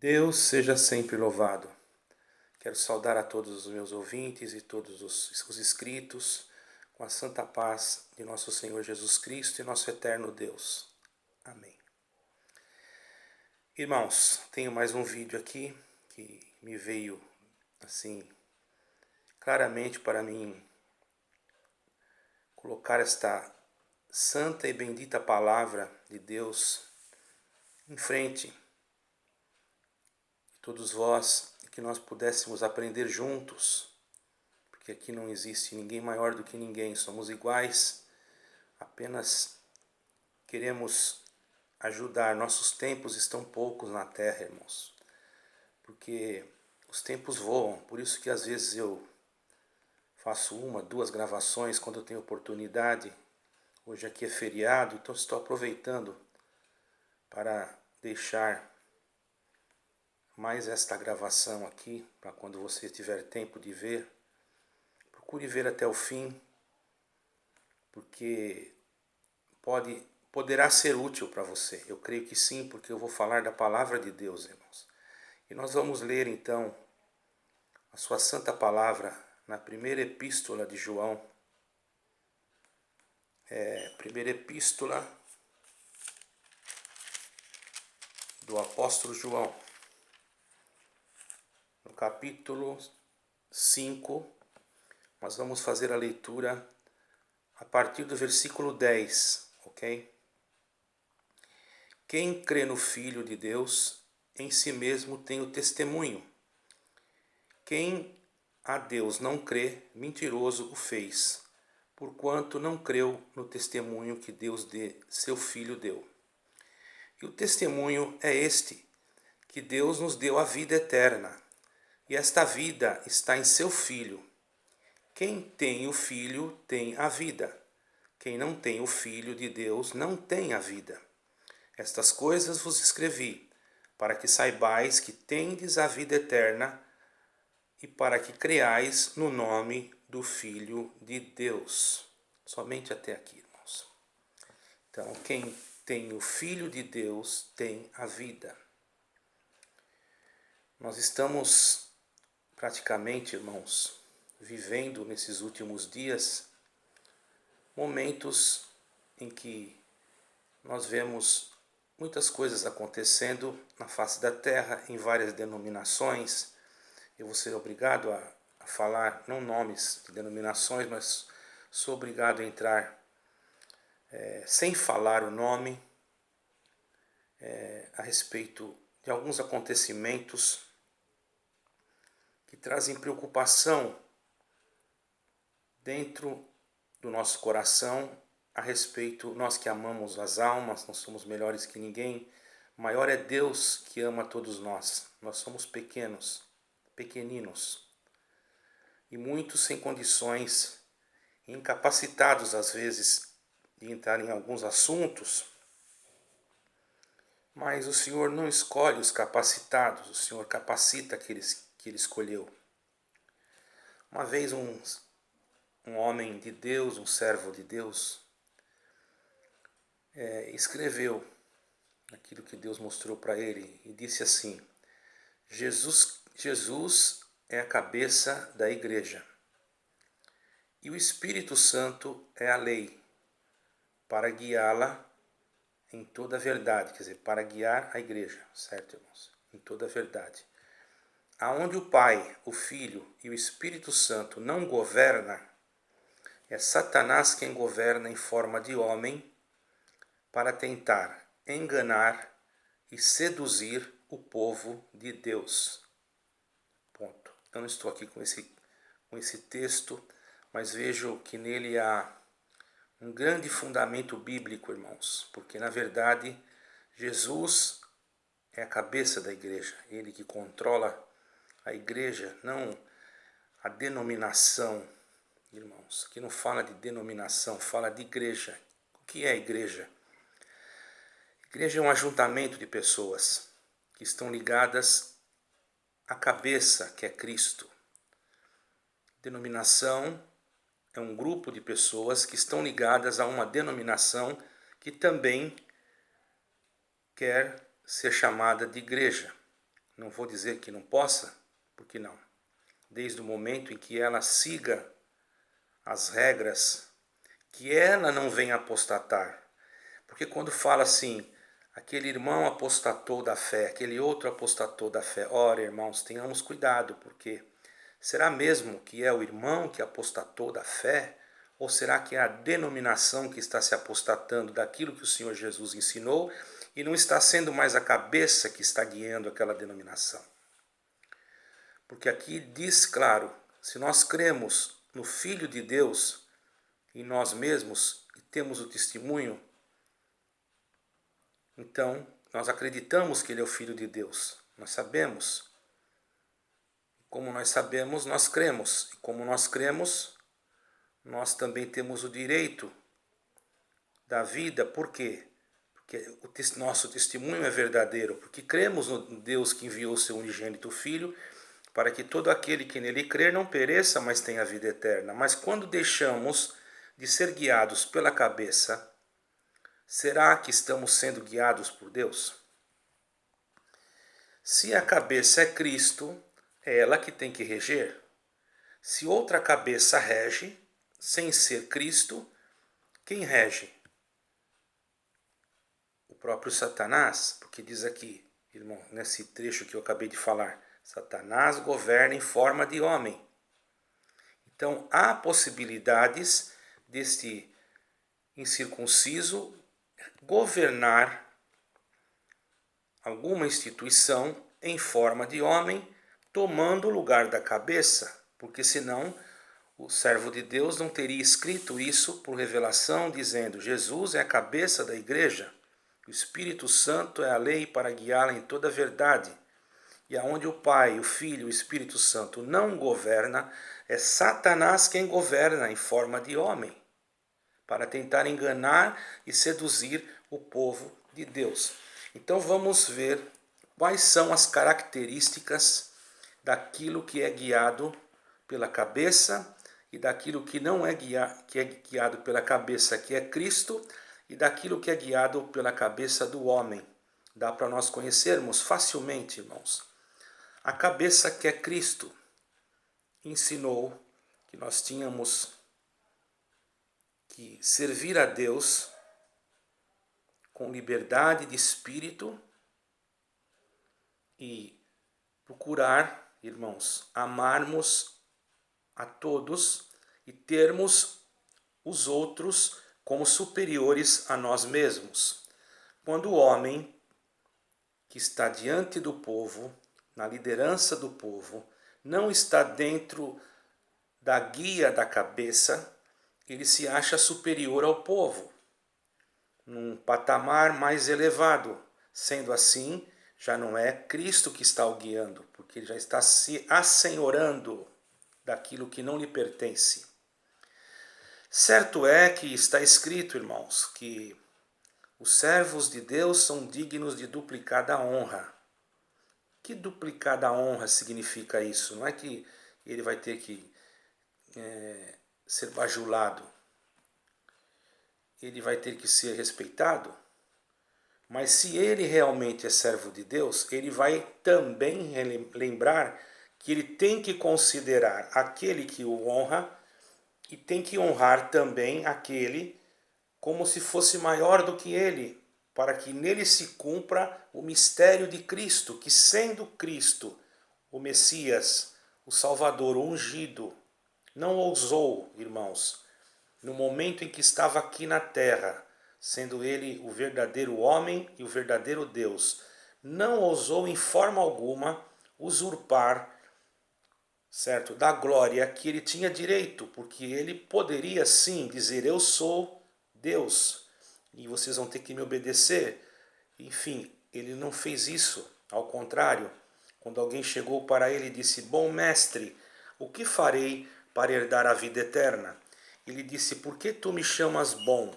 Deus seja sempre louvado. Quero saudar a todos os meus ouvintes e todos os inscritos com a santa paz de nosso Senhor Jesus Cristo e nosso eterno Deus. Amém. Irmãos, tenho mais um vídeo aqui que me veio assim claramente para mim colocar esta santa e bendita palavra de Deus em frente de todos vós, e que nós pudéssemos aprender juntos, porque aqui não existe ninguém maior do que ninguém, somos iguais, apenas queremos ajudar. Nossos tempos estão poucos na terra, irmãos, porque os tempos voam. Por isso que às vezes eu faço 1, 2 gravações quando eu tenho oportunidade. Hoje aqui é feriado, então estou aproveitando para deixar mais esta gravação aqui, para quando você tiver tempo de ver, procure ver até o fim, porque poderá ser útil para você. Eu creio que sim, porque eu vou falar da palavra de Deus, irmãos. E nós vamos ler então a sua santa palavra na primeira epístola de João. Primeira epístola do apóstolo João, no capítulo 5, nós vamos fazer a leitura a partir do versículo 10, ok? Quem crê no Filho de Deus, em si mesmo tem o testemunho. Quem a Deus não crê, mentiroso o fez, porquanto não creu no testemunho que Deus de seu Filho deu. E o testemunho é este, que Deus nos deu a vida eterna, e esta vida está em seu Filho. Quem tem o Filho tem a vida. Quem não tem o Filho de Deus não tem a vida. Estas coisas vos escrevi, para que saibais que tendes a vida eterna e para que creais no nome do Filho de Deus. Somente até aqui, irmãos. Então, quem tem o Filho de Deus tem a vida. Nós estamos praticamente, irmãos, vivendo nesses últimos dias momentos em que nós vemos muitas coisas acontecendo na face da terra, em várias denominações. Eu vou ser obrigado a falar, não nomes de denominações, mas sou obrigado a entrar sem falar o nome a respeito de alguns acontecimentos que trazem preocupação dentro do nosso coração a respeito. Nós que amamos as almas, nós somos melhores que ninguém. Maior é Deus que ama todos nós. Nós somos pequenos, pequeninos, e muitos sem condições, incapacitados às vezes de entrar em alguns assuntos. Mas o Senhor não escolhe os capacitados, o Senhor capacita aqueles que Ele escolheu. Uma vez um homem de Deus, um servo de Deus, escreveu aquilo que Deus mostrou para ele e disse assim: Jesus é a cabeça da igreja e o Espírito Santo é a lei para guiá-la em toda a verdade, quer dizer, para guiar a igreja, certo, irmãos? Em toda a verdade. Aonde o Pai, o Filho e o Espírito Santo não governam, é Satanás quem governa em forma de homem para tentar enganar e seduzir o povo de Deus. Ponto. Eu não estou aqui com esse texto, mas vejo que nele há um grande fundamento bíblico, irmãos, porque na verdade Jesus é a cabeça da igreja, ele que controla a igreja, não a denominação, irmãos. Aqui não fala de denominação, fala de igreja. O que é a igreja? A igreja é um ajuntamento de pessoas que estão ligadas à cabeça, que é Cristo. Denominação é um grupo de pessoas que estão ligadas a uma denominação que também quer ser chamada de igreja. Não vou dizer que não possa, porque não. Desde o momento em que ela siga as regras, que ela não venha apostatar. Porque quando fala assim, aquele irmão apostatou da fé, aquele outro apostatou da fé. Ora, irmãos, tenhamos cuidado, porque será mesmo que é o irmão que apostatou da fé? Ou será que é a denominação que está se apostatando daquilo que o Senhor Jesus ensinou e não está sendo mais a cabeça que está guiando aquela denominação? Porque aqui diz claro, se nós cremos no Filho de Deus, em nós mesmos, e temos o testemunho, então nós acreditamos que Ele é o Filho de Deus. Nós sabemos. Como nós sabemos, nós cremos. E como nós cremos, nós também temos o direito da vida. Por quê? Porque o nosso testemunho é verdadeiro. Porque cremos no Deus que enviou o seu unigênito Filho, para que todo aquele que nele crer não pereça, mas tenha vida eterna. Mas quando deixamos de ser guiados pela cabeça, será que estamos sendo guiados por Deus? Se a cabeça é Cristo, é ela que tem que reger. Se outra cabeça rege, sem ser Cristo, quem rege? O próprio Satanás, porque diz aqui, irmão, nesse trecho que eu acabei de falar, Satanás governa em forma de homem. Então há possibilidades deste incircunciso governar alguma instituição em forma de homem, tomando o lugar da cabeça, porque senão o servo de Deus não teria escrito isso por revelação, dizendo: Jesus é a cabeça da igreja, o Espírito Santo é a lei para guiá-la em toda a verdade. E aonde o Pai, o Filho e o Espírito Santo não governa, é Satanás quem governa em forma de homem, para tentar enganar e seduzir o povo de Deus. Então vamos ver quais são as características daquilo que é guiado pela cabeça e daquilo que não é guiado pela cabeça, que é Cristo, e daquilo que é guiado pela cabeça do homem. Dá para nós conhecermos facilmente, irmãos. A cabeça que é Cristo ensinou que nós tínhamos que servir a Deus com liberdade de espírito e procurar, irmãos, amarmos a todos e termos os outros como superiores a nós mesmos. Quando o homem que está diante do povo, na liderança do povo, não está dentro da guia da cabeça, ele se acha superior ao povo, num patamar mais elevado. Sendo assim, já não é Cristo que está o guiando, porque ele já está se assenhorando daquilo que não lhe pertence. Certo é que está escrito, irmãos, que os servos de Deus são dignos de duplicada honra. Que duplicada honra significa isso? Não é que ele vai ter que ser bajulado, ele vai ter que ser respeitado, mas se ele realmente é servo de Deus, ele vai também lembrar que ele tem que considerar aquele que o honra e tem que honrar também aquele como se fosse maior do que ele, para que nele se cumpra o mistério de Cristo, que sendo Cristo o Messias, o Salvador, o ungido, não ousou, irmãos, no momento em que estava aqui na terra, sendo ele o verdadeiro homem e o verdadeiro Deus, não ousou em forma alguma usurpar, certo, da glória que ele tinha direito, porque ele poderia sim dizer: eu sou Deus e vocês vão ter que me obedecer. Enfim, ele não fez isso. Ao contrário, quando alguém chegou para ele e disse: bom mestre, o que farei para herdar a vida eterna? Ele disse: por que tu me chamas bom?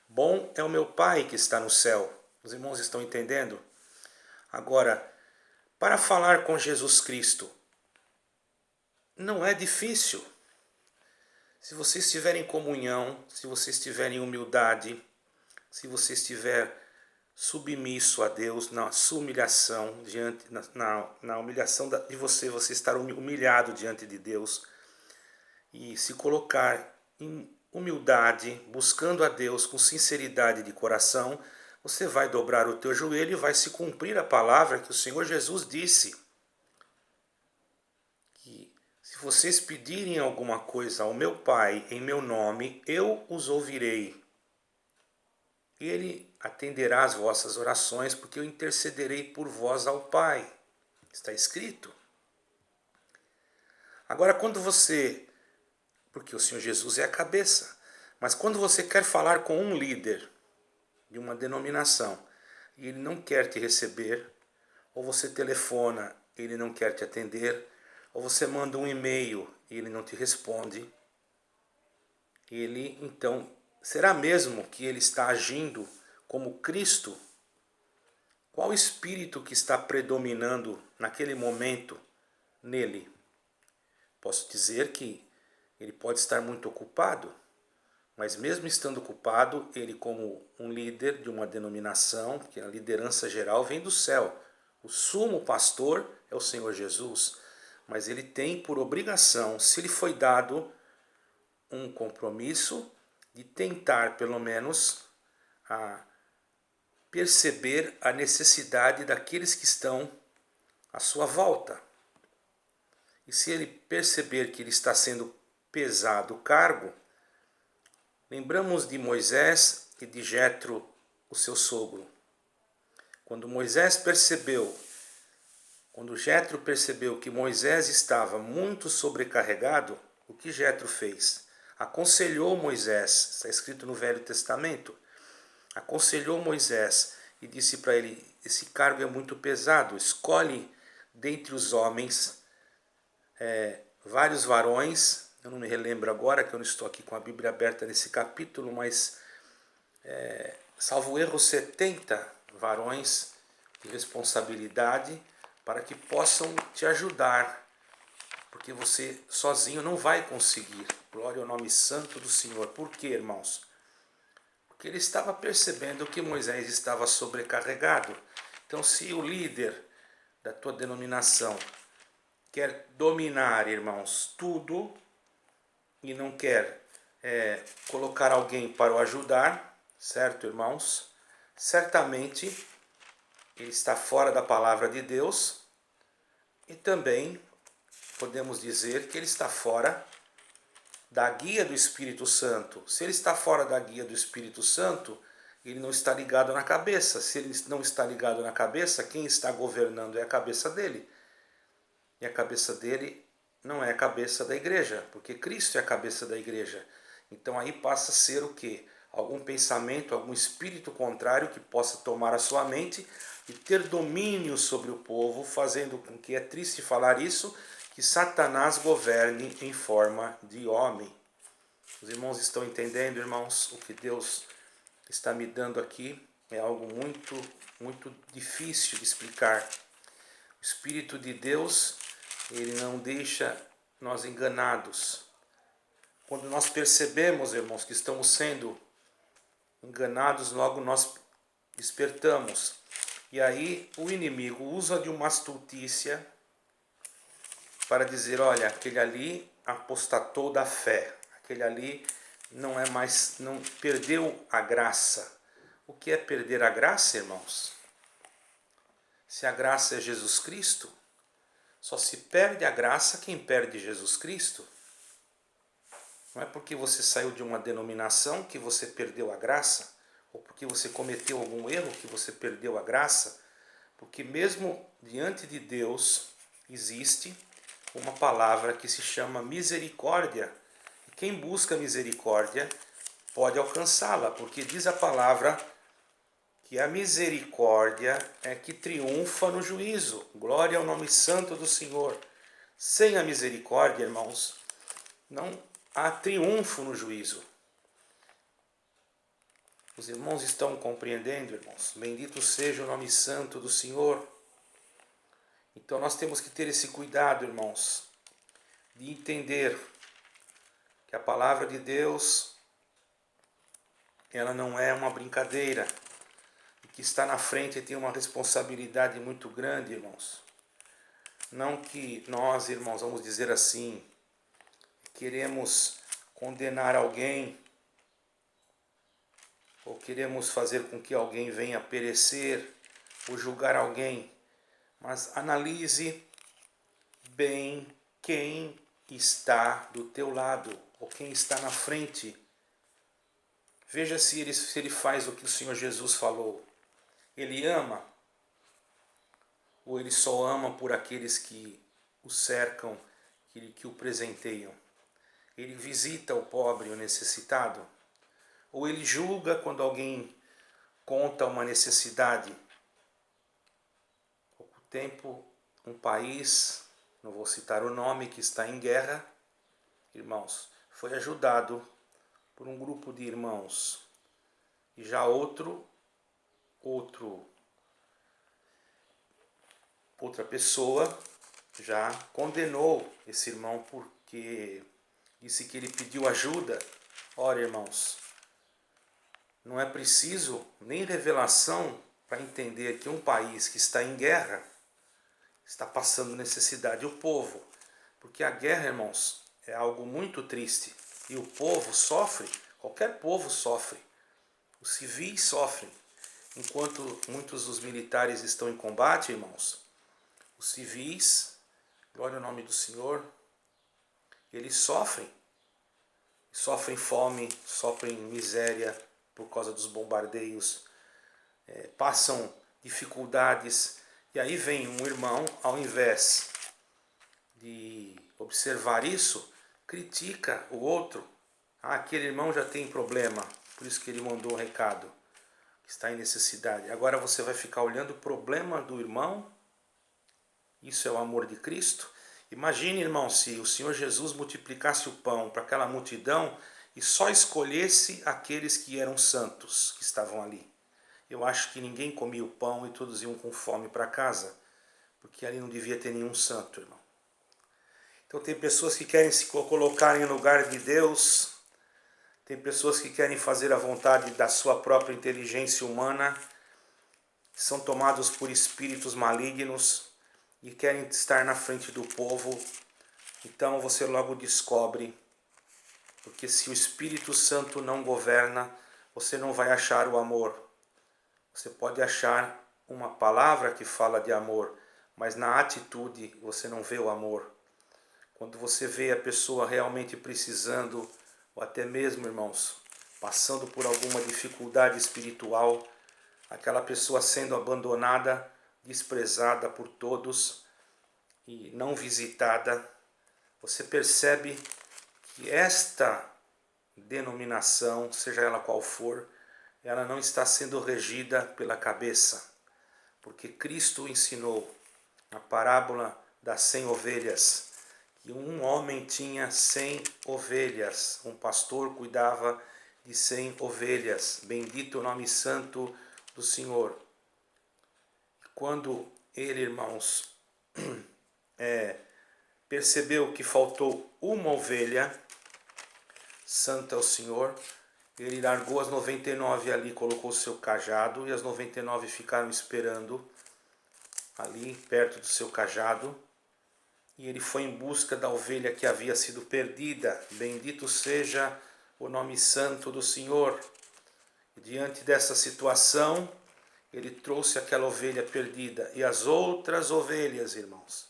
Bom é o meu Pai que está no céu. Os irmãos estão entendendo? Agora, para falar com Jesus Cristo, não é difícil. Se você estiver em comunhão, se você estiver em humildade, se você estiver submisso a Deus, na sua humilhação, na humilhação de você estar humilhado diante de Deus e se colocar em humildade, buscando a Deus com sinceridade de coração, você vai dobrar o teu joelho e vai se cumprir a palavra que o Senhor Jesus disse. Que se vocês pedirem alguma coisa ao meu Pai em meu nome, eu os ouvirei. Ele atenderá às vossas orações, porque eu intercederei por vós ao Pai. Está escrito. Agora, porque o Senhor Jesus é a cabeça, mas quando você quer falar com um líder de uma denominação e ele não quer te receber, ou você telefona e ele não quer te atender, ou você manda um e-mail e ele não te responde, então, será mesmo que ele está agindo como Cristo? Qual espírito que está predominando naquele momento nele? Posso dizer que ele pode estar muito ocupado, mas mesmo estando ocupado, ele como um líder de uma denominação, porque a liderança geral vem do céu. O sumo pastor é o Senhor Jesus, mas ele tem por obrigação, se lhe foi dado um compromisso, de tentar pelo menos perceber a necessidade daqueles que estão à sua volta. E se ele perceber que ele está sendo pesado o cargo, lembramos de Moisés e de Jetro, o seu sogro. Quando Jetro percebeu que Moisés estava muito sobrecarregado, o que Jetro fez? Aconselhou Moisés, está escrito no Velho Testamento, aconselhou Moisés e disse para ele: esse cargo é muito pesado, escolhe dentre os homens vários varões. Eu não me relembro agora, que eu não estou aqui com a Bíblia aberta nesse capítulo, mas salvo erro 70 varões de responsabilidade para que possam te ajudar, porque você sozinho não vai conseguir. Glória ao nome santo do Senhor. Por quê, irmãos? Porque ele estava percebendo que Moisés estava sobrecarregado. Então, se o líder da tua denominação quer dominar, irmãos, tudo e não quer colocar alguém para o ajudar, certo, irmãos? Certamente ele está fora da palavra de Deus e também podemos dizer que ele está fora da guia do Espírito Santo. Se ele está fora da guia do Espírito Santo, ele não está ligado na cabeça. Se ele não está ligado na cabeça, quem está governando é a cabeça dele. E a cabeça dele não é a cabeça da igreja, porque Cristo é a cabeça da igreja. Então aí passa a ser o quê? Algum pensamento, algum espírito contrário que possa tomar a sua mente e ter domínio sobre o povo, fazendo com que, é triste falar isso, que Satanás governe em forma de homem. Os irmãos estão entendendo, irmãos? O que Deus está me dando aqui é algo muito, muito difícil de explicar. O Espírito de Deus, ele não deixa nós enganados. Quando nós percebemos, irmãos, que estamos sendo enganados, logo nós despertamos. E aí o inimigo usa de uma astutícia para dizer: olha, aquele ali apostatou da fé, aquele ali não perdeu a graça. O que é perder a graça, irmãos? Se a graça é Jesus Cristo, só se perde a graça quem perde Jesus Cristo. Não é porque você saiu de uma denominação que você perdeu a graça, ou porque você cometeu algum erro que você perdeu a graça, porque mesmo diante de Deus existe uma palavra que se chama misericórdia. E quem busca misericórdia pode alcançá-la, porque diz a palavra que a misericórdia é que triunfa no juízo. Glória ao nome santo do Senhor. Sem a misericórdia, irmãos, não há triunfo no juízo. Os irmãos estão compreendendo, irmãos? Bendito seja o nome santo do Senhor. Então nós temos que ter esse cuidado, irmãos, de entender que a palavra de Deus, ela não é uma brincadeira. que está na frente tem uma responsabilidade muito grande, irmãos. Não que nós, irmãos, vamos dizer assim, queremos condenar alguém ou queremos fazer com que alguém venha perecer ou julgar alguém, mas analise bem quem está do teu lado ou quem está na frente. Veja se ele faz o que o Senhor Jesus falou. Ele ama ou ele só ama por aqueles que o cercam, que o presenteiam? Ele visita o pobre e o necessitado? Ou ele julga quando alguém conta uma necessidade? Há pouco tempo, um país, não vou citar o nome, que está em guerra, irmãos, foi ajudado por um grupo de irmãos. E já outra pessoa já condenou esse irmão porque disse que ele pediu ajuda. Ora, irmãos, não é preciso nem revelação para entender que um país que está em guerra está passando necessidade. O povo, porque a guerra, irmãos, é algo muito triste. E o povo sofre, qualquer povo sofre. Os civis sofrem. Enquanto muitos dos militares estão em combate, irmãos, os civis, glória ao nome do Senhor, eles sofrem fome, sofrem miséria por causa dos bombardeios, passam dificuldades. E aí vem um irmão, ao invés de observar isso, critica o outro. Aquele irmão já tem problema, por isso que ele mandou um recado, que está em necessidade. Agora você vai ficar olhando o problema do irmão? Isso é o amor de Cristo? Imagine, irmão, se o Senhor Jesus multiplicasse o pão para aquela multidão e só escolhesse aqueles que eram santos, que estavam ali. Eu acho que ninguém comia o pão e todos iam com fome para casa, porque ali não devia ter nenhum santo, irmão. Então tem pessoas que querem se colocar em lugar de Deus, tem pessoas que querem fazer a vontade da sua própria inteligência humana, são tomados por espíritos malignos e querem estar na frente do povo. Então você logo descobre, porque se o Espírito Santo não governa, você não vai achar o amor. Você pode achar uma palavra que fala de amor, mas na atitude você não vê o amor. Quando você vê a pessoa realmente precisando, ou até mesmo, irmãos, passando por alguma dificuldade espiritual, aquela pessoa sendo abandonada, desprezada por todos e não visitada, você percebe que esta denominação, seja ela qual for, ela não está sendo regida pela cabeça, porque Cristo ensinou na parábola das 100 ovelhas, que um homem tinha 100 ovelhas, um pastor cuidava de 100 ovelhas, bendito o nome santo do Senhor. Quando ele, irmãos, percebeu que faltou uma ovelha, santo é o Senhor, ele largou as 99 ali, colocou o seu cajado, e as 99 ficaram esperando ali perto do seu cajado, e ele foi em busca da ovelha que havia sido perdida. Bendito seja o nome santo do Senhor. E diante dessa situação, ele trouxe aquela ovelha perdida. E as outras ovelhas, irmãos,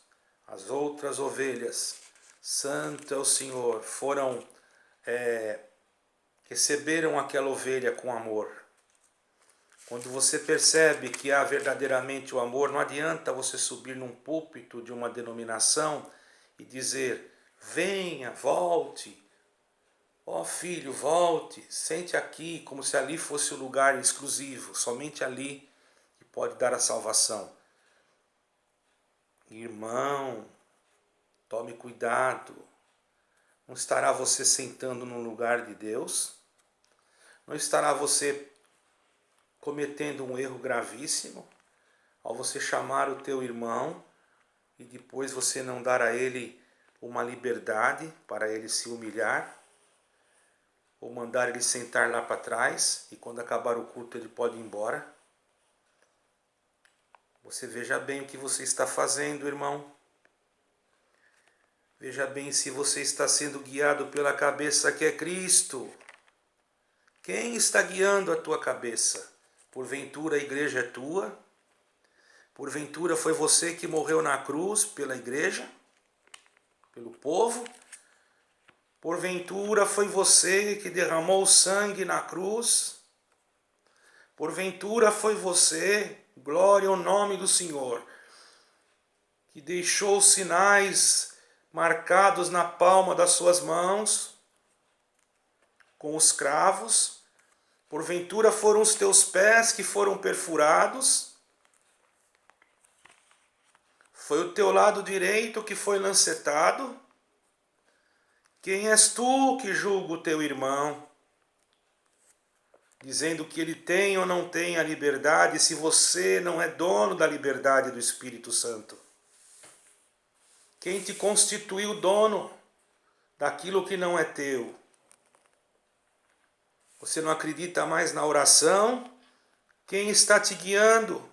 as outras ovelhas, santo é o Senhor, receberam aquela ovelha com amor. Quando você percebe que há verdadeiramente o amor, não adianta você subir num púlpito de uma denominação e dizer: venha, volte, ó filho, volte, sente aqui, como se ali fosse o lugar exclusivo, somente ali que pode dar a salvação. Irmão, tome cuidado, não estará você sentando no lugar de Deus? Não estará você cometendo um erro gravíssimo ao você chamar o teu irmão e depois você não dar a ele uma liberdade para ele se humilhar, ou mandar ele sentar lá para trás e quando acabar o culto ele pode ir embora? Você veja bem o que você está fazendo, irmão. Veja bem se você está sendo guiado pela cabeça que é Cristo. Quem está guiando a tua cabeça? Porventura a igreja é tua? Porventura foi você que morreu na cruz pela igreja? Pelo povo? Porventura foi você que derramou sangue na cruz? Porventura foi você, glória ao nome do Senhor, que deixou sinais marcados na palma das suas mãos com os cravos? Porventura foram os teus pés que foram perfurados? Foi o teu lado direito que foi lancetado? Quem és tu que julga o teu irmão, dizendo que ele tem ou não tem a liberdade, se você não é dono da liberdade do Espírito Santo? Quem te constituiu dono daquilo que não é teu? Você não acredita mais na oração? Quem está te guiando?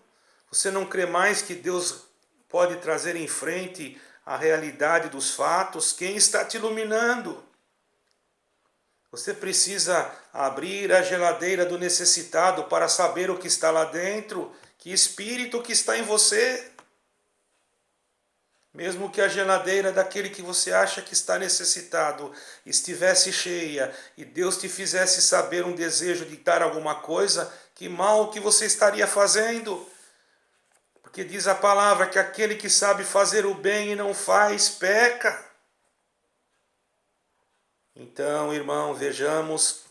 Você não crê mais que Deus pode trazer em frente a realidade dos fatos? Quem está te iluminando? Você precisa abrir a geladeira do necessitado para saber o que está lá dentro, que espírito que está em você. Mesmo que a geladeira daquele que você acha que está necessitado estivesse cheia e Deus te fizesse saber um desejo de dar alguma coisa, que mal que você estaria fazendo? Porque diz a palavra que aquele que sabe fazer o bem e não faz, peca. Então, irmão, vejamos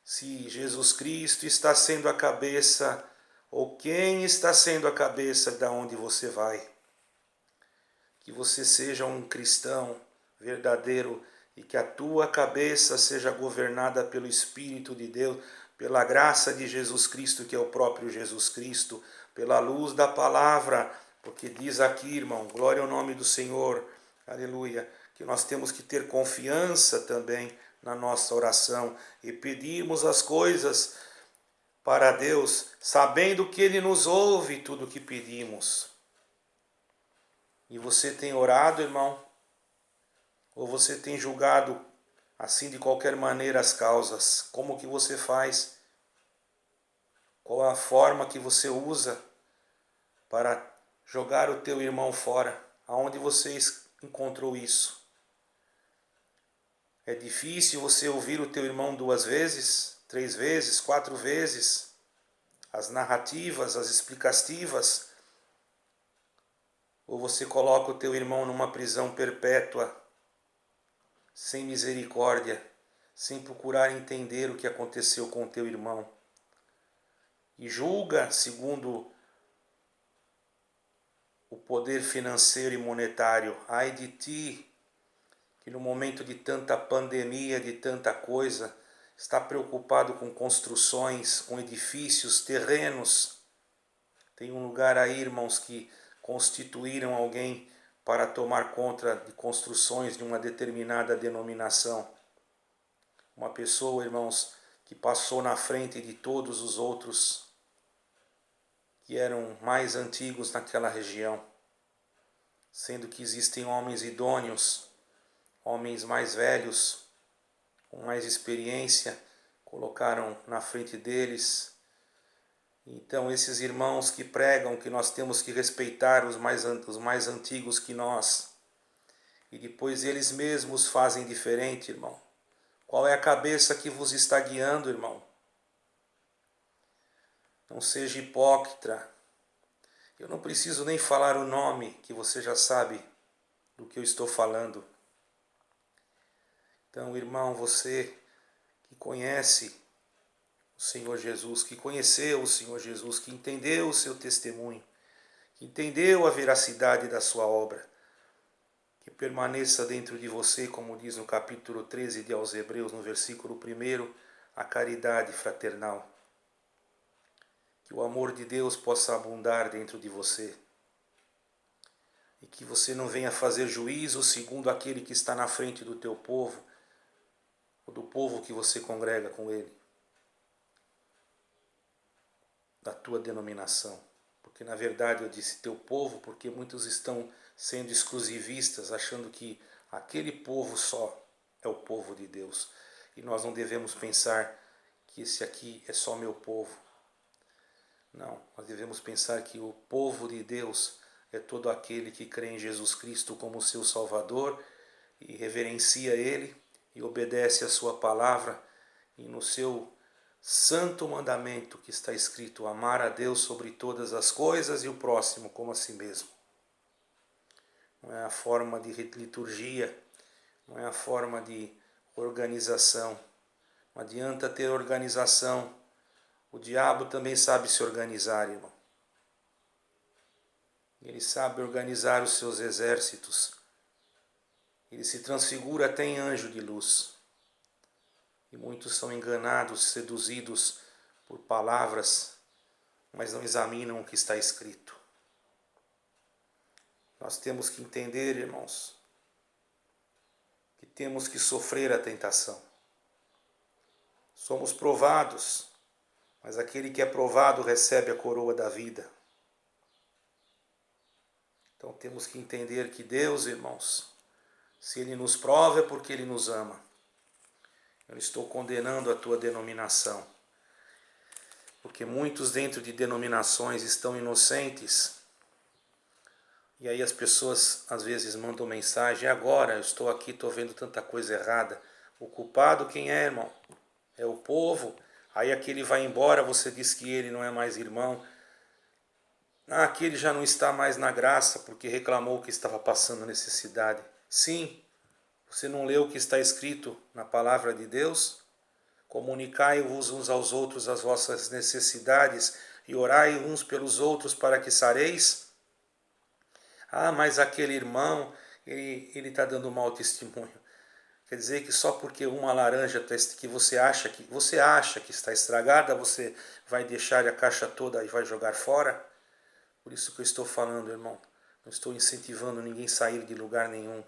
se Jesus Cristo está sendo a cabeça ou quem está sendo a cabeça da onde você vai. Que você seja um cristão verdadeiro e que a tua cabeça seja governada pelo Espírito de Deus, pela graça de Jesus Cristo, que é o próprio Jesus Cristo, pela luz da palavra, porque diz aqui, irmão, glória ao nome do Senhor, aleluia, que nós temos que ter confiança também na nossa oração e pedirmos as coisas para Deus, sabendo que Ele nos ouve tudo o que pedimos. E você tem orado, irmão? Ou você tem julgado assim de qualquer maneira as causas? Como que você faz? Qual a forma que você usa para jogar o teu irmão fora? Aonde você encontrou isso? É difícil você ouvir o teu irmão 2 vezes, 3 vezes, 4 vezes? As narrativas, as explicativas? Ou você coloca o teu irmão numa prisão perpétua, sem misericórdia, sem procurar entender o que aconteceu com o teu irmão? E julga segundo o poder financeiro e monetário. Ai de ti, que no momento de tanta pandemia, de tanta coisa, está preocupado com construções, com edifícios, terrenos. Tem um lugar aí, irmãos, que constituíram alguém para tomar conta de construções de uma determinada denominação. Uma pessoa, irmãos, que passou na frente de todos os outros que eram mais antigos naquela região, sendo que existem homens idôneos, homens mais velhos, com mais experiência, colocaram na frente deles. Então, esses irmãos que pregam que nós temos que respeitar os mais antigos que nós, e depois eles mesmos fazem diferente, irmão. Qual é a cabeça que vos está guiando, irmão? Não seja hipócrita. Eu não preciso nem falar o nome, que você já sabe do que eu estou falando. Então, irmão, você que conhece o Senhor Jesus, que conheceu o Senhor Jesus, que entendeu o seu testemunho, que entendeu a veracidade da sua obra, que permaneça dentro de você, como diz no capítulo 13 de aos Hebreus, no versículo 1, a caridade fraternal. Que o amor de Deus possa abundar dentro de você. E que você não venha fazer juízo segundo aquele que está na frente do teu povo, ou do povo que você congrega com ele, da tua denominação. Porque porque na verdade eu disse teu povo, porque muitos estão sendo exclusivistas, achando que aquele povo só é o povo de Deus. E nós não devemos pensar que esse aqui é só meu povo. Não, nós devemos pensar que o povo de Deus é todo aquele que crê em Jesus Cristo como seu Salvador e reverencia Ele e obedece a sua palavra e no seu santo mandamento que está escrito, amar a Deus sobre todas as coisas e o próximo como a si mesmo. Não é a forma de liturgia, não é a forma de organização. Não adianta ter organização. O diabo também sabe se organizar, irmão. Ele sabe organizar os seus exércitos. Ele se transfigura até em anjo de luz. E muitos são enganados, seduzidos por palavras, mas não examinam o que está escrito. Nós temos que entender, irmãos, que temos que sofrer a tentação. Somos provados, mas aquele que é provado recebe a coroa da vida. Então temos que entender que Deus, irmãos, se Ele nos prova é porque Ele nos ama. Eu não estou condenando a tua denominação, porque muitos dentro de denominações estão inocentes. E aí as pessoas às vezes mandam mensagem, agora eu estou aqui, estou vendo tanta coisa errada. O culpado quem é, irmão? É o povo. Aí aquele vai embora, você diz que ele não é mais irmão. Aquele já não está mais na graça porque reclamou que estava passando necessidade. Sim, você não leu o que está escrito na palavra de Deus? Comunicai-vos uns aos outros as vossas necessidades e orai uns pelos outros para que sareis. Mas aquele irmão, ele está dando mau testemunho. Quer dizer que só porque uma laranja que você acha que está estragada, você vai deixar a caixa toda e vai jogar fora? Por isso que eu estou falando, irmão. Não estou incentivando ninguém a sair de lugar nenhum.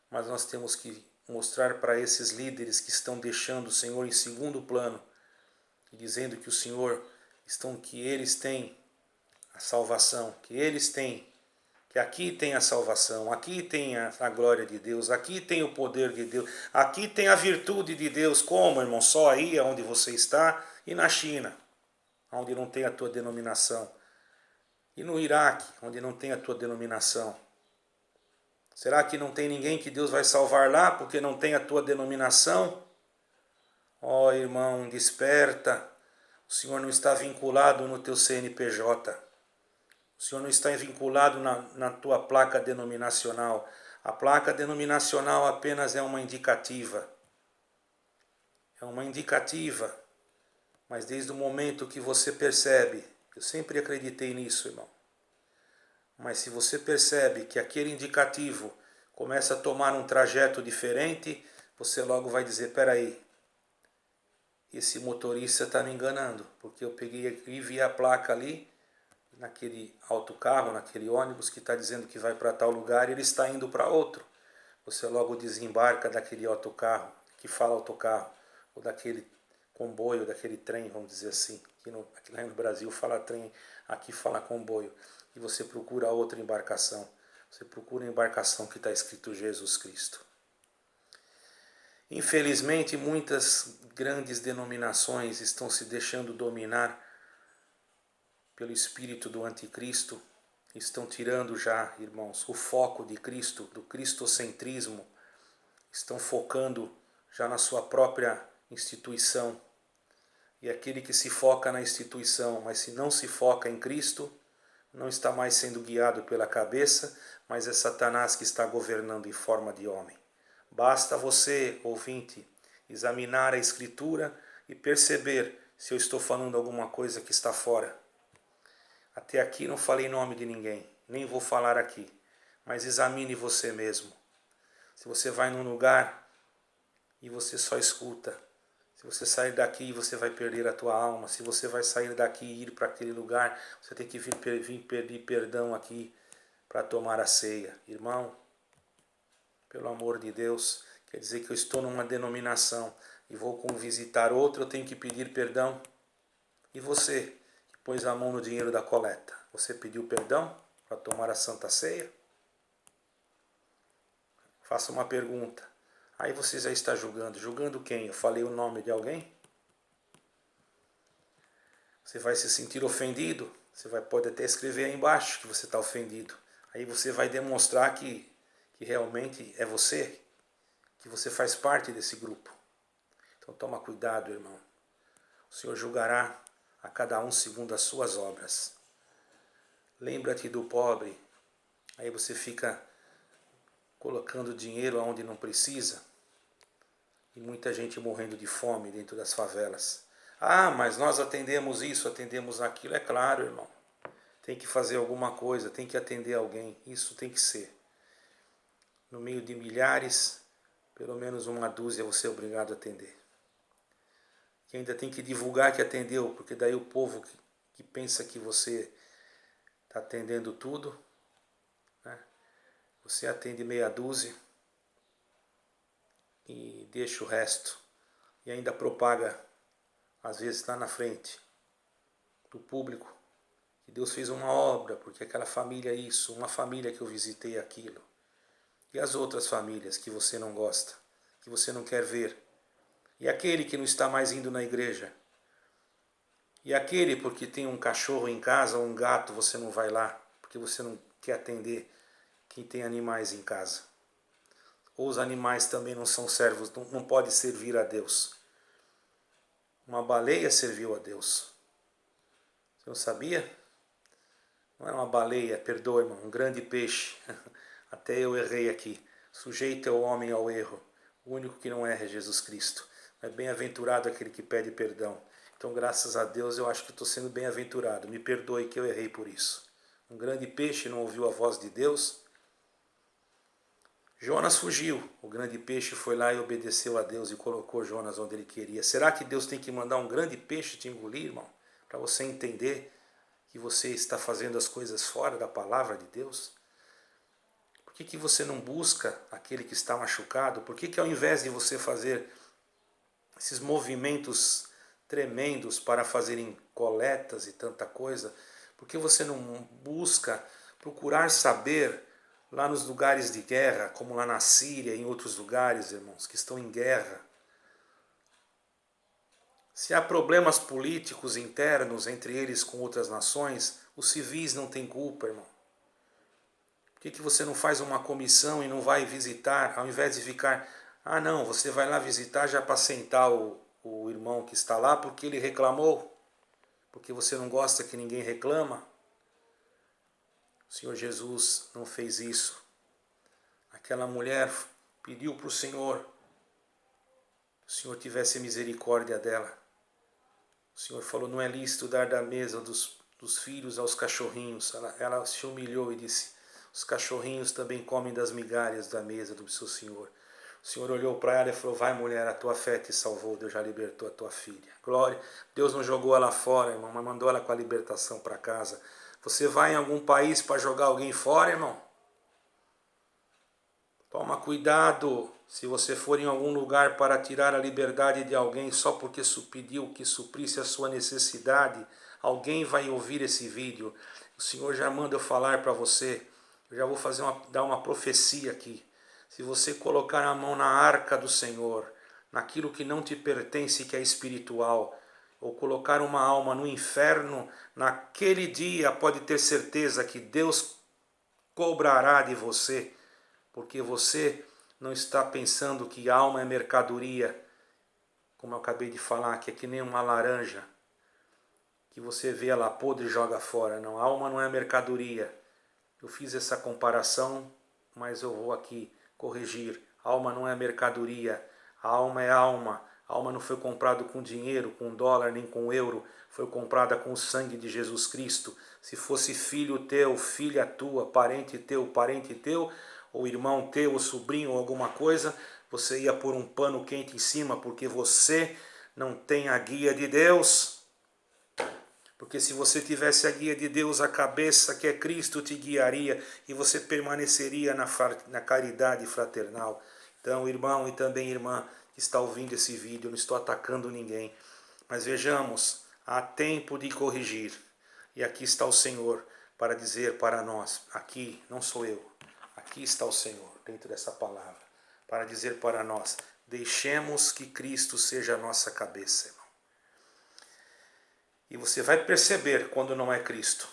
Mas nós temos que mostrar para esses líderes que estão deixando o Senhor em segundo plano e dizendo que o Senhor, que eles têm a salvação, que eles têm, que aqui tem a salvação, aqui tem a glória de Deus, aqui tem o poder de Deus, aqui tem a virtude de Deus. Como, irmão? Só aí onde você está e na China, onde não tem a tua denominação. E no Iraque, onde não tem a tua denominação. Será que não tem ninguém que Deus vai salvar lá porque não tem a tua denominação? Ó, irmão, desperta. O Senhor não está vinculado no teu CNPJ. O Senhor não está vinculado na tua placa denominacional. A placa denominacional apenas é uma indicativa. É uma indicativa. Mas desde o momento que você percebe, eu sempre acreditei nisso, irmão. Mas se você percebe que aquele indicativo começa a tomar um trajeto diferente, você logo vai dizer, peraí, esse motorista está me enganando, porque eu peguei e vi a placa ali, naquele autocarro, naquele ônibus que está dizendo que vai para tal lugar e ele está indo para outro. Você logo desembarca daquele autocarro, que fala autocarro, ou daquele comboio, daquele trem, vamos dizer assim. Aqui lá no Brasil fala trem, aqui fala comboio. E você procura outra embarcação. Você procura a embarcação que está escrito Jesus Cristo. Infelizmente, muitas grandes denominações estão se deixando dominar pelo espírito do anticristo. Estão tirando já, irmãos, o foco de Cristo, do cristocentrismo. Estão focando já na sua própria instituição. E aquele que se foca na instituição, mas se não se foca em Cristo, não está mais sendo guiado pela cabeça, mas é Satanás que está governando em forma de homem. Basta você, ouvinte, examinar a Escritura e perceber se eu estou falando alguma coisa que está fora. Até aqui não falei nome de ninguém, nem vou falar aqui, mas examine você mesmo. Se você vai num lugar e você só escuta, se você sair daqui, você vai perder a tua alma. Se você vai sair daqui e ir para aquele lugar, você tem que vir pedir perdão aqui para tomar a ceia. Irmão, pelo amor de Deus, quer dizer que eu estou numa denominação e vou visitar outra, eu tenho que pedir perdão? E você, que pôs a mão no dinheiro da coleta, Você pediu perdão para tomar a Santa Ceia? Faça uma pergunta. Aí você já está julgando. Julgando quem? Eu falei o nome de alguém? Você vai se sentir ofendido? Você pode até escrever aí embaixo que você está ofendido. Aí você vai demonstrar que realmente é você, que você faz parte desse grupo. Então toma cuidado, irmão. O Senhor julgará a cada um segundo as suas obras. Lembra-te do pobre. Aí você fica colocando dinheiro onde não precisa. E muita gente morrendo de fome dentro das favelas. Ah, mas nós atendemos isso, atendemos aquilo. É claro, irmão. Tem que fazer alguma coisa, tem que atender alguém. Isso tem que ser. No meio de milhares, pelo menos uma dúzia você é obrigado a atender. E ainda tem que divulgar que atendeu, porque daí o povo que pensa que você está atendendo tudo, né? Você atende meia dúzia e deixa o resto. E ainda propaga, às vezes lá na frente do público, que Deus fez uma obra, porque aquela família isso, uma família que eu visitei aquilo. E as outras famílias que você não gosta, que você não quer ver. E aquele que não está mais indo na igreja. E aquele porque tem um cachorro em casa ou um gato, você não vai lá, porque você não quer atender quem tem animais em casa. Ou os animais também não são servos, não pode servir a Deus. Uma baleia serviu a Deus. Você não sabia? Não é uma baleia, perdoe, irmão, um grande peixe. Até eu errei aqui. Sujeito é o homem ao erro. O único que não erra é Jesus Cristo. É bem-aventurado aquele que pede perdão. Então, graças a Deus, eu acho que estou sendo bem-aventurado. Me perdoe que eu errei por isso. Um grande peixe não ouviu a voz de Deus. Jonas fugiu. O grande peixe foi lá e obedeceu a Deus e colocou Jonas onde ele queria. Será que Deus tem que mandar um grande peixe te engolir, irmão? Para você entender que você está fazendo as coisas fora da palavra de Deus? Por que você não busca aquele que está machucado? Por que ao invés de você fazer esses movimentos tremendos para fazerem coletas e tanta coisa, por que você não busca procurar saber lá nos lugares de guerra, como lá na Síria e em outros lugares, irmãos, que estão em guerra? Se há problemas políticos internos entre eles com outras nações, os civis não têm culpa, irmão. Por que você não faz uma comissão e não vai visitar, ao invés de ficar... Ah, não, você vai lá visitar já para sentar o irmão que está lá porque ele reclamou, porque você não gosta que ninguém reclama. O Senhor Jesus não fez isso. Aquela mulher pediu para o Senhor que o Senhor tivesse misericórdia dela. O Senhor falou, não é lícito dar da mesa dos filhos aos cachorrinhos. Ela se humilhou e disse, os cachorrinhos também comem das migalhas da mesa do seu Senhor. O Senhor olhou para ela e falou, vai mulher, a tua fé te salvou, Deus já libertou a tua filha. Glória, Deus não jogou ela fora, irmão, mas mandou ela com a libertação para casa. Você vai em algum país para jogar alguém fora, irmão? Toma cuidado se você for em algum lugar para tirar a liberdade de alguém só porque pediu que suprisse a sua necessidade. Alguém vai ouvir esse vídeo. O Senhor já manda eu falar para você. Eu já vou dar uma profecia aqui. Se você colocar a mão na arca do Senhor, naquilo que não te pertence, que é espiritual, ou colocar uma alma no inferno, naquele dia pode ter certeza que Deus cobrará de você, porque você não está pensando que alma é mercadoria, como eu acabei de falar, que é que nem uma laranja, que você vê ela podre e joga fora. Não, alma não é mercadoria. Eu fiz essa comparação, mas eu vou aqui corrigir. Alma não é mercadoria, a alma é alma. A alma não foi comprada com dinheiro, com dólar, nem com euro. Foi comprada com o sangue de Jesus Cristo. Se fosse filho teu, filha tua, parente teu, ou irmão teu, ou sobrinho, ou alguma coisa, você ia pôr um pano quente em cima, porque você não tem a guia de Deus. Porque se você tivesse a guia de Deus, a cabeça que é Cristo te guiaria e você permaneceria na caridade fraternal. Então, irmão e também irmã que está ouvindo esse vídeo, eu não estou atacando ninguém. Mas vejamos, há tempo de corrigir. E aqui está o Senhor. para dizer para nós, aqui não sou eu, aqui está o Senhor, dentro dessa palavra, para dizer para nós, deixemos que Cristo seja a nossa cabeça, irmão. E você vai perceber quando não é Cristo.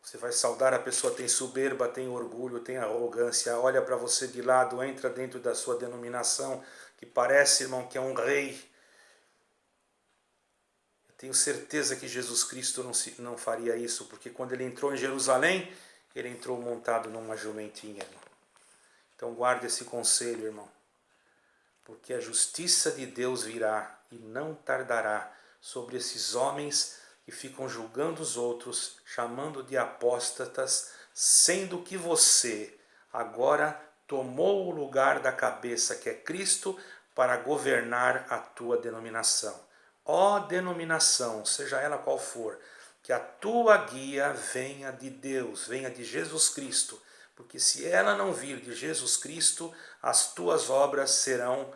Você vai saudar, a pessoa tem soberba, tem orgulho, tem arrogância, olha para você de lado, entra dentro da sua denominação, que parece, irmão, que é um rei. Eu tenho certeza que Jesus Cristo não faria isso, porque quando ele entrou em Jerusalém, ele entrou montado numa jumentinha, irmão. Então guarde esse conselho, irmão, porque a justiça de Deus virá e não tardará sobre esses homens que ficam julgando os outros, chamando de apóstatas, sendo que você agora tomou o lugar da cabeça, que é Cristo, para governar a tua denominação. Ó denominação, seja ela qual for, que a tua guia venha de Deus, venha de Jesus Cristo, porque se ela não vir de Jesus Cristo, as tuas obras serão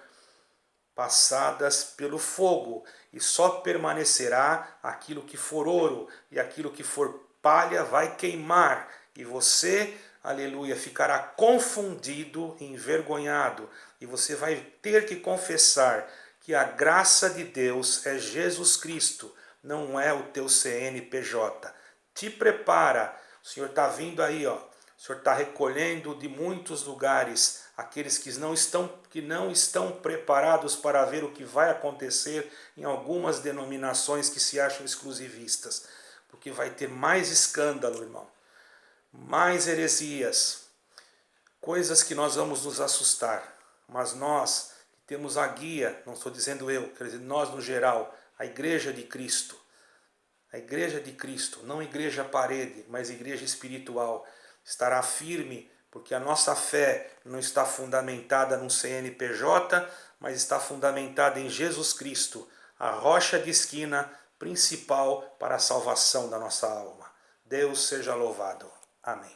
passadas pelo fogo, e só permanecerá aquilo que for ouro, e aquilo que for palha vai queimar, e você, aleluia, ficará confundido, envergonhado, e você vai ter que confessar que a graça de Deus é Jesus Cristo, não é o teu CNPJ. Te prepara, o Senhor está vindo aí, ó. O Senhor está recolhendo de muitos lugares aqueles que não estão preparados para ver o que vai acontecer em algumas denominações que se acham exclusivistas. Porque vai ter mais escândalo, irmão. Mais heresias. Coisas que nós vamos nos assustar. Mas nós que temos a guia, não estou dizendo eu, quer dizer, nós no geral, a igreja de Cristo. A igreja de Cristo, não igreja parede, mas igreja espiritual, estará firme, porque a nossa fé não está fundamentada num CNPJ, mas está fundamentada em Jesus Cristo, a rocha de esquina principal para a salvação da nossa alma. Deus seja louvado. Amém.